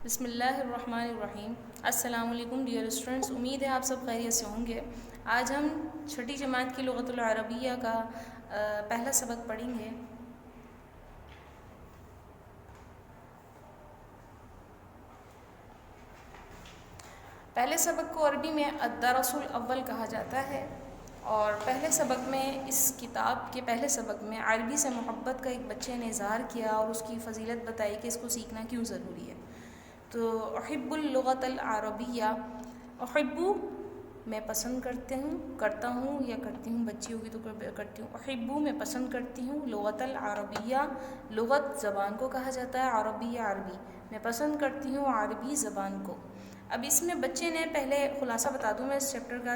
بسم اللہ الرحمن الرحیم۔ السلام علیکم ڈیئر اسٹوڈنٹس، امید ہے آپ سب خیریت سے ہوں گے۔ آج ہم چھٹی جماعت کی لغت العربیہ کا پہلا سبق پڑھیں گے۔ پہلے سبق کو عربی میں الدرس الاول کہا جاتا ہے، اور پہلے سبق میں اس کتاب کے پہلے سبق میں عربی سے محبت کا ایک بچے نے اظہار کیا اور اس کی فضیلت بتائی کہ اس کو سیکھنا کیوں ضروری ہے۔ تو احب اللغت العربیہ، احبو میں پسند کرتا ہوں یا کرتی ہوں، بچی ہوگی تو کرتی ہوں۔ احبو میں پسند کرتی ہوں، لغت العربیہ لغت زبان کو کہا جاتا ہے، عربی عربی میں پسند کرتی ہوں عربی زبان کو۔ اب اس میں بچے نے پہلے خلاصہ بتا دوں میں اس چیپٹر کا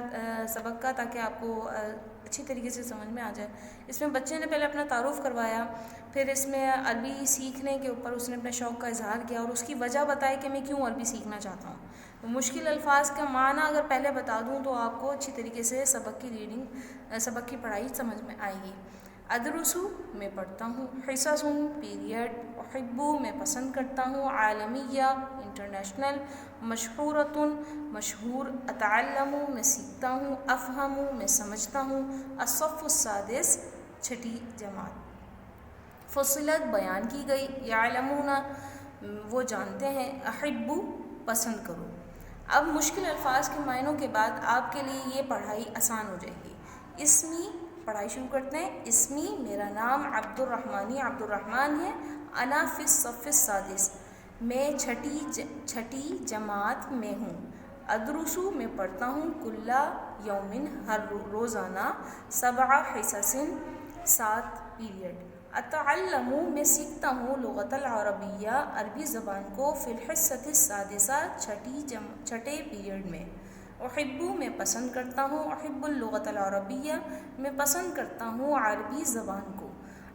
سبق کا، تاکہ آپ کو اچھی طریقے سے سمجھ میں آ جائے۔ اس میں بچے نے پہلے اپنا تعارف کروایا، پھر اس میں عربی سیکھنے کے اوپر اس نے اپنے شوق کا اظہار کیا اور اس کی وجہ بتائی کہ میں کیوں عربی سیکھنا چاہتا ہوں۔ مشکل الفاظ کا معنی اگر پہلے بتا دوں تو آپ کو اچھی طریقے سے سبق کی پڑھائی سمجھ میں آئے گی۔ ادرسو میں پڑھتا ہوں، حصص پیریڈ، احبو میں پسند کرتا ہوں، عالمیہ انٹرنیشنل، مشہورۃ مشہور، اتعلم میں سیکھتا ہوں، افہم میں سمجھتا ہوں، الصف السادس چھٹی جماعت، فصلت بیان کی گئی، یعلمون وہ جانتے ہیں، احبو پسند کرو۔ اب مشکل الفاظ کے معنوں کے بعد آپ کے لیے یہ پڑھائی آسان ہو جائے گی۔ اسمی پڑھائی شروع کرتے ہیں۔ اسمی میرا نام عبد الرحمن ہے، انا فی الصف السادس میں چھٹی جماعت میں ہوں، ادرسو میں پڑھتا ہوں، کل یومن ہر روزانہ، 7 حصص 7 پیریڈ، اتعلم میں سیکھتا ہوں، لغت العربیہ عربی زبان کو، فی الحصۃ السادسہ چھٹے پیریڈ میں، احبو میں پسند کرتا ہوں، احب اللغت العربیہ میں پسند کرتا ہوں عربی زبان کو،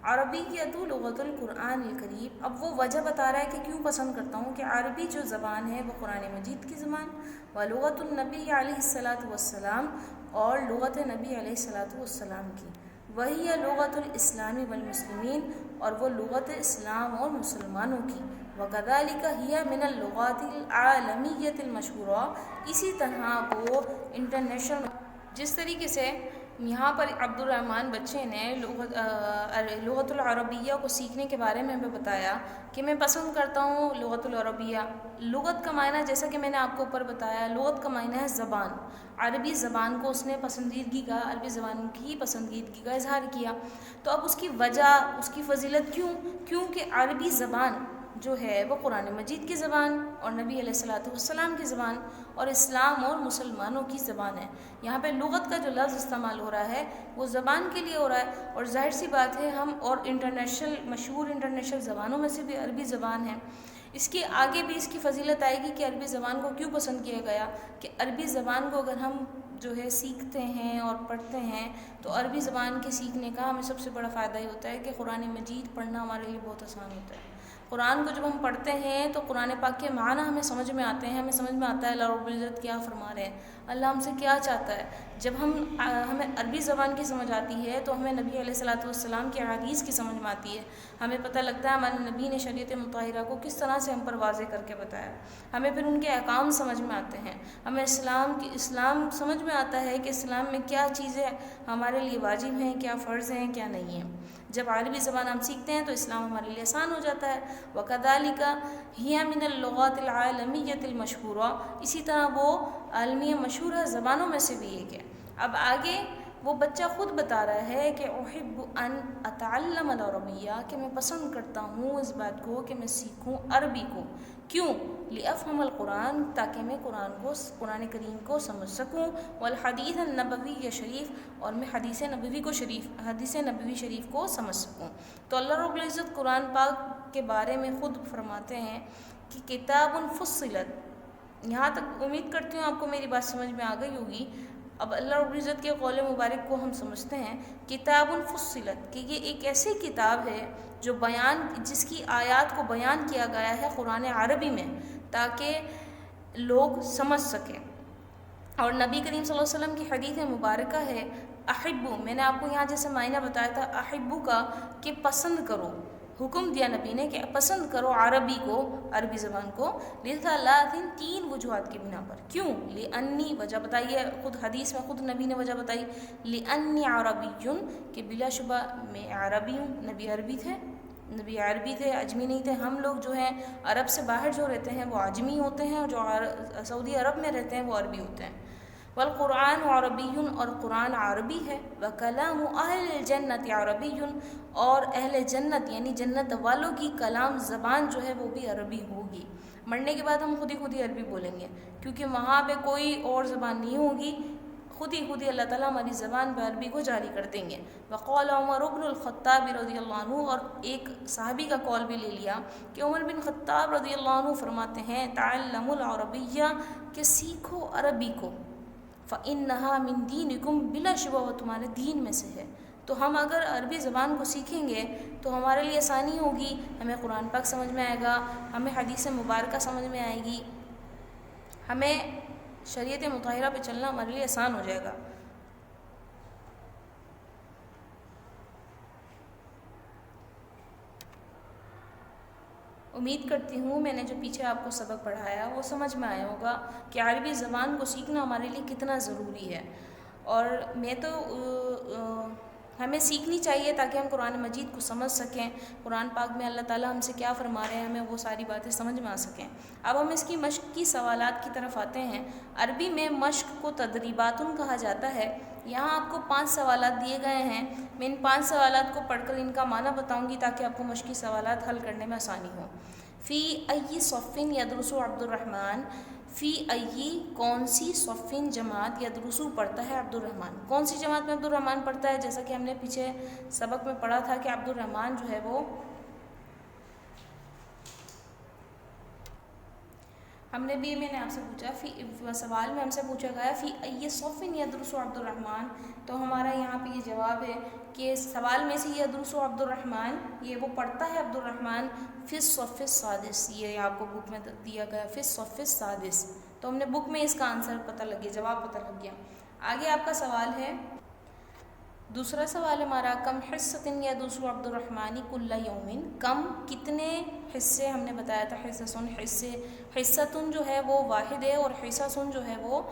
عربیۃ لغت القرآن الکریم۔ اب وہ وجہ بتا رہا ہے کہ کیوں پسند کرتا ہوں، کہ عربی جو زبان ہے وہ قرآن مجید کی زبان، ولغت النبی علیہ الصلاۃ والسلام اور لغت نبی علیہ الصلاۃ والسلام کی، وہی لغت الاسلام والمسلمین اور وہ لغت اسلام اور مسلمانوں کی، وکذالک ہی من اللغات العالمیۃ المشہورہ، اسی طرح وہ انٹرنیشنل۔ جس طریقے سے یہاں پر عبد الرحمن بچے نے لغت العربیہ کو سیکھنے کے بارے میں ہمیں بتایا کہ میں پسند کرتا ہوں لغت العربیہ۔ لغت کا معنی جیسا کہ میں نے آپ کو اوپر بتایا، لغت کا معنی ہے زبان، عربی زبان کو اس نے عربی زبان کی پسندیدگی کا اظہار کیا۔ تو اب اس کی وجہ، اس کی فضیلت کیونکہ عربی زبان جو ہے وہ قرآن مجید کی زبان اور نبی علیہ الصلاۃ والسلام کی زبان اور اسلام اور مسلمانوں کی زبان ہے۔ یہاں پہ لغت کا جو لفظ استعمال ہو رہا ہے وہ زبان کے لیے ہو رہا ہے، اور ظاہر سی بات ہے ہم اور مشہور انٹرنیشنل زبانوں میں سے بھی عربی زبان ہے۔ اس کے آگے بھی اس کی فضیلت آئے گی کہ عربی زبان کو کیوں پسند کیا گیا، کہ عربی زبان کو اگر ہم جو ہے سیکھتے ہیں اور پڑھتے ہیں تو عربی زبان کے سیکھنے کا ہمیں سب سے بڑا فائدہ یہ ہوتا ہے کہ قرآن مجید پڑھنا ہمارے لیے بہت آسان ہوتا ہے۔ قرآن کو جب ہم پڑھتے ہیں تو قرآن پاک کے معنی ہمیں سمجھ میں آتے ہیں، ہمیں سمجھ میں آتا ہے اللہ رب العزت کیا فرما رہے ہیں، اللہ ہم سے کیا چاہتا ہے۔ جب ہمیں عربی زبان کی سمجھ آتی ہے تو ہمیں نبی علیہ الصلاۃ والسلام کی احادیث کی سمجھ میں آتی ہے، ہمیں پتہ لگتا ہے ہمارے نبی نے شریعت مطہرہ کو کس طرح سے ہم پر واضح کر کے بتایا، ہمیں پھر ان کے احکام سمجھ میں آتے ہیں، ہمیں اسلام سمجھ میں آتا ہے کہ اسلام میں کیا چیزیں ہمارے لیے واجب ہیں، کیا فرض ہیں، کیا نہیں ہیں۔ جب عربی زبان ہم سیکھتے ہیں تو اسلام ہمارے لیے آسان ہو جاتا ہے۔ وَكَذَلِكَ هِيَ مِنَ اللُّغَاتِ الْعَالَمِيَّةِ الْمَشْهُورَةِ، اسی طرح وہ عالمی مشہور زبانوں میں سے بھی ایک ہے۔ اب آگے وہ بچہ خود بتا رہا ہے کہ احب ان اتعلم العربیہ، کہ میں پسند کرتا ہوں اس بات کو کہ میں سیکھوں عربی کو، کیوں؟ لِأَفْهَمَ الْقُرْآنَ، تاکہ میں قرآن کریم کو سمجھ سکوں، والحدیث النبوی شریف، اور میں حدیث نبوی شریف کو سمجھ سکوں۔ تو اللہ رب العزت قرآن پاک کے بارے میں خود فرماتے ہیں کہ کتاب فصلت، یہاں تک امید کرتی ہوں آپ کو میری بات سمجھ میں آ گئی ہوگی۔ اب اللہ رب العزت کے قول مبارک کو ہم سمجھتے ہیں، کتاب فصلت، کہ یہ ایک ایسی کتاب ہے جو جس کی آیات کو بیان کیا گیا ہے قرآن عربی میں تاکہ لوگ سمجھ سکیں۔ اور نبی کریم صلی اللہ علیہ وسلم کی حدیث مبارکہ ہے، احبو، میں نے آپ کو یہاں جیسے معنی بتایا تھا احبو کا کہ پسند کرو، حکم دیا نبی نے کہ پسند کرو عربی کو، عربی زبان کو، لثلاث، 3 وجوہات کی بنا پر۔ کیوں؟ لأنی، وجہ بتائیے، خود حدیث میں خود نبی نے وجہ بتائی، لأنی عربی، کہ بلا شبہ میں عربی ہوں، نبی عربی تھے، نبی عربی تھے، اجمی نہیں تھے۔ ہم لوگ جو ہیں عرب سے باہر جو رہتے ہیں وہ اجمی ہوتے ہیں، اور جو سعودی عرب میں رہتے ہیں وہ عربی ہوتے ہیں۔ والقرآن عربی، اور قرآن عربی ہے۔ وکلام اہل الجنت عربی، اور اہل جنت یعنی جنت والوں کی کلام زبان جو ہے وہ بھی عربی ہوگی۔ مرنے کے بعد ہم خود ہی عربی بولیں گے، کیونکہ وہاں پہ کوئی اور زبان نہیں ہوگی، خود ہی اللہ تعالیٰ ہماری زبان پہ عربی کو جاری کر دیں گے۔ وقال عمر بن الخطاب رضی اللہ عنہ، اور ایک صحابی کا قول بھی لے لیا کہ عمر بن خطاب رضی اللہ عنہ فرماتے ہیں، تعلموا العربیہ، کہ سیکھو عربی کو، فإنها من دینکم، بلا شبہ وہ تمہارے دین میں سے ہے۔ تو ہم اگر عربی زبان کو سیکھیں گے تو ہمارے لیے آسانی ہوگی، ہمیں قرآن پاک سمجھ میں آئے گا، ہمیں حدیث مبارکہ سمجھ میں آئے گی، ہمیں شریعت مطہرہ پہ چلنا ہمارے لیے آسان ہو جائے گا۔ امید کرتی ہوں میں نے جو پیچھے آپ کو سبق پڑھایا وہ سمجھ میں آیا ہوگا کہ عربی زبان کو سیکھنا ہمارے لیے کتنا ضروری ہے، اور میں تو ہمیں سیکھنی چاہیے تاکہ ہم قرآن مجید کو سمجھ سکیں، قرآن پاک میں اللہ تعالیٰ ہم سے کیا فرما رہے ہیں ہمیں وہ ساری باتیں سمجھ میں آ سکیں۔ اب ہم اس کی مشق کی سوالات کی طرف آتے ہیں۔ عربی میں مشق کو تدریباتن کہا جاتا ہے۔ یہاں آپ کو 5 سوالات دیے گئے ہیں، میں ان 5 سوالات کو پڑھ کر ان کا معنی بتاؤں گی تاکہ آپ کو مشقی سوالات حل کرنے میں آسانی ہو۔ فی ای صفن یدرس عبد الرحمن، فی ای کون سی، صفن جماعت، یدرسو پڑھتا ہے عبد الرحمن، کون سی جماعت میں عبد الرحمن پڑھتا ہے؟ جیسا کہ ہم نے پیچھے سبق میں پڑھا تھا کہ عبد الرحمن جو ہے وہ، ہم نے بھی، میں نے آپ سے پوچھا سوال میں ہم سے پوچھا گیا فی ای صفن یدرس عبد الرحمن، تو ہمارا یہاں پہ یہ جواب ہے کہ سوال میں سے یدرس عبد الرحمن، یہ وہ پڑھتا ہے عبد الرحمن، فی الصف السادس، یہ آپ کو بک میں دیا گیا فی الصف السادس، تو ہم نے بک میں اس کا آنسر پتہ لگ گیا، جواب پتہ لگ گیا۔ آگے آپ کا سوال ہے، دوسرا سوال ہمارا، کم حصۃ یدرس عبد الرحمن کل یوم، کم کتنے حصے، ہم نے بتایا تھا حصصن، حصتن جو ہے وہ واحد ہے اور حصصن جو ہے وہ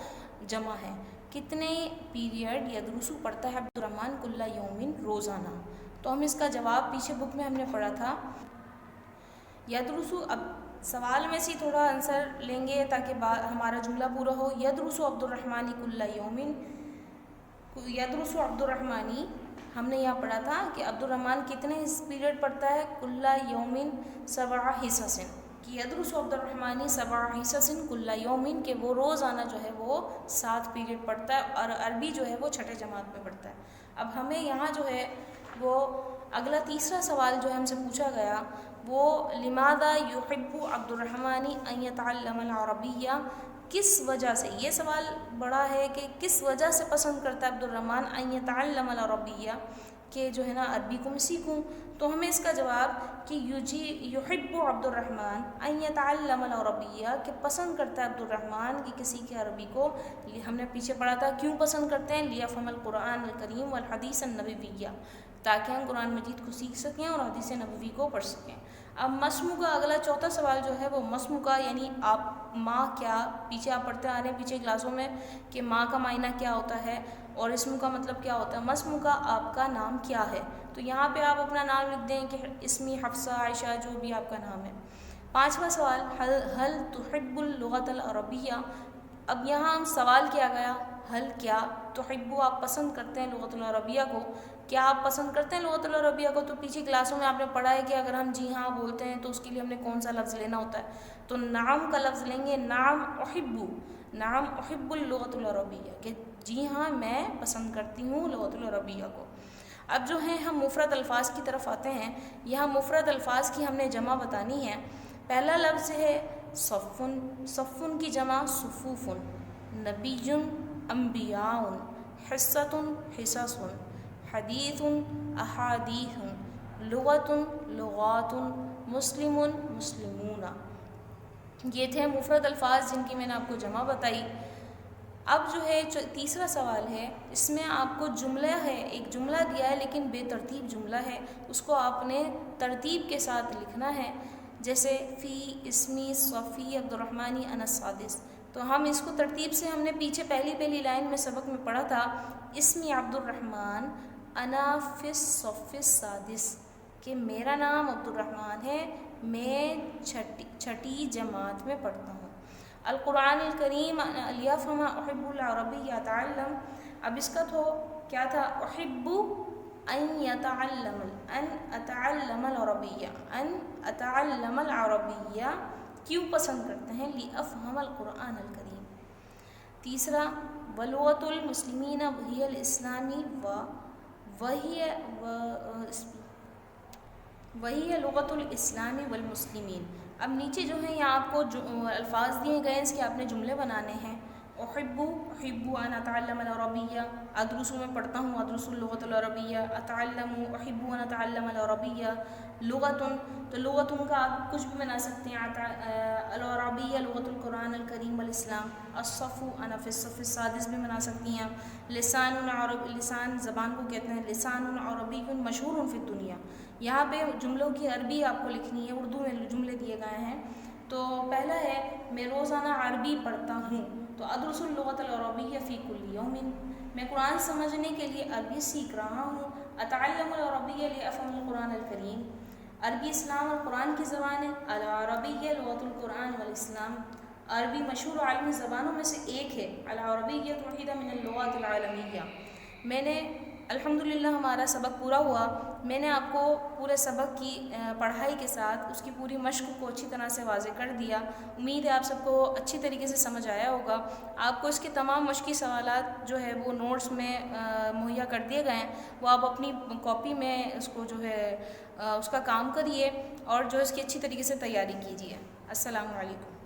جمع ہے، کتنے پیریڈ یدرسو پڑھتا ہے عبد الرحمن کل یوم، روزانہ، تو ہم اس کا جواب پیچھے بک میں ہم نے پڑھا تھا یدرسو، اب سوال میں سے تھوڑا آنسر لیں گے تاکہ ہمارا جملہ پورا ہو۔ یدرسو عبد الرحمن کل یوم، یدرسو عبد الرحمن، ہم نے یہاں پڑھا تھا کہ عبد الرحمن کتنے پیریڈ پڑھتا ہے، کل یوم 7 حصص، کہ یدرسو عبد الرحمن 7 حصص کل یوم، کہ وہ روزانہ جو ہے وہ 7 پیریڈ پڑھتا ہے، اور عربی جو ہے وہ 6 جماعت میں پڑھتا ہے۔ اب ہمیں یہاں جو ہے وہ اگلا تیسرا سوال جو ہم سے پوچھا گیا وہ لماذا یحب عبد الرحمن ان یتعلم العربیہ، کس وجہ سے، یہ سوال بڑا ہے کہ کس وجہ سے پسند کرتا ہے عبد الرحمن ان یتعلم العربیہ، کہ جو ہے نا عربی کو میں سیکھوں، تو ہمیں اس کا جواب کہ یحب عبد الرحمن ان یتعلم العربیہ، کہ پسند کرتا ہے عبد الرحمن کہ کسی کے عربی کو، ہم نے پیچھے پڑھا تھا کیوں پسند کرتے ہیں، لیفهم القرآن الکریم والحدیث النبویہ، تاکہ ہم قرآن مجید کو سیکھ سکیں اور حدیث نبوی کو پڑھ سکیں۔ اب مسمو کا اگلا چوتھا سوال جو ہے وہ مسمو کا، یعنی آپ ماں کیا، پیچھے آپ پڑھتے آ رہے ہیں پیچھے کلاسوں میں کہ ماں کا معنی کیا ہوتا ہے اور اسمو کا مطلب کیا ہوتا ہے، مسمو کا آپ کا نام کیا ہے، تو یہاں پہ آپ اپنا نام لکھ دیں کہ اسمی حفصہ، عائشہ، جو بھی آپ کا نام ہے۔ 5واں سوال، حل تحب اللغۃ العربیہ، اب یہاں ہم سوال کیا گیا، حل کیا، تحب آپ پسند کرتے ہیں لغۃ العربیہ کو، کیا آپ پسند کرتے ہیں لغۃ العربیہ کو، تو پیچھے کلاسوں میں آپ نے پڑھا ہے کہ اگر ہم جی ہاں بولتے ہیں تو اس کے لیے ہم نے کون سا لفظ لینا ہوتا ہے، تو نعم کا لفظ لیں گے، نعم احب، نعم احب اللغۃ العربیہ، کہ جی ہاں میں پسند کرتی ہوں لغۃ العربیہ کو۔ اب جو ہیں ہم مفرد الفاظ کی طرف آتے ہیں، یہاں مفرد الفاظ کی ہم نے جمع بتانی ہے۔ پہلا لفظ ہے صفن، صفن کی جمع صفوفن، نبی انبیاء، حصۃ حصص، حدیث احادیث، لغت لغات، مسلم مسلمون، یہ تھے مفرد الفاظ جن کی میں نے آپ کو جمع بتائی۔ اب جو ہے تیسرا سوال ہے، اس میں آپ کو جملہ ہے، ایک جملہ دیا ہے لیکن بے ترتیب جملہ ہے، اس کو آپ نے ترتیب کے ساتھ لکھنا ہے، جیسے فی اسمی صفی عبد الرحمن انا السادس، تو ہم اس کو ترتیب سے، ہم نے پیچھے پہلی لائن میں سبق میں پڑھا تھا اسمی عبد الرحمن انا فی الصف السادس، کہ میرا نام عبد الرحمن ہے، میں چھٹی جماعت میں پڑھتا ہوں۔ القرآن الکریم لیفهم احب العربی اتعلم، اب اس کا تو کیا تھا، احب ان اتعلم العربیہ، ان اتعلم العربیہ، کیوں پسند کرتے ہیں، لیفهم القرآن الکریم۔ تیسرا ولغۃ المسلمین وہی الاسلامی وہی لغۃ الاسلام والمسلمین۔ اب نیچے جو ہیں یہاں آپ کو الفاظ دیے گئے ہیں، اس کے آپ نے جملے بنانے ہیں۔ احب ان اتعلم العربیہ، ادرس میں پڑھتا ہوں، ادرس اللغۃ العربیہ، اتعلم احب ان اتعلم العربیہ، لغۃ تو لغۃ کا آپ کچھ بھی بنا سکتے ہیں، العربیہ لغۃ القرآن الکریم والاسلام، الصف انا فی الصف السادس بھی بنا سکتی ہیں آپ، لسان عربی، لسان زبان کو کہتے ہیں، لسان عربی مشہور فی الدنیا، یہاں پہ جملوں کی عربی آپ کو لکھنی ہے، اردو میں جملے دیے گئے ہیں۔ تو پہلا ہے میں روزانہ عربی پڑھتا ہوں، تو ادرس اللغۃ العربیہ فی کل یوم، میں قرآن سمجھنے کے لیے عربی سیکھ رہا ہوں۔ اتعلم العربیہ لیفهم القرآن الکریم، عربی اسلام اور قرآن کی زبان ہے، العربیہ لغۃ القرآن والاسلام، عربی مشہور عالمی زبانوں میں سے ایک ہے، العربیہ واحدہ من اللغات العالمیہ۔ میں نے الحمدللہ ہمارا سبق پورا ہوا، میں نے آپ کو پورے سبق کی پڑھائی کے ساتھ اس کی پوری مشق کو اچھی طرح سے واضح کر دیا، امید ہے آپ سب کو اچھی طریقے سے سمجھ آیا ہوگا۔ آپ کو اس کے تمام مشقی سوالات جو ہے وہ نوٹس میں مہیا کر دیے گئے ہیں، وہ آپ اپنی کاپی میں اس کو جو ہے اس کا کام کریے، اور جو اس کی اچھی طریقے سے تیاری کیجیے۔ السلام علیکم۔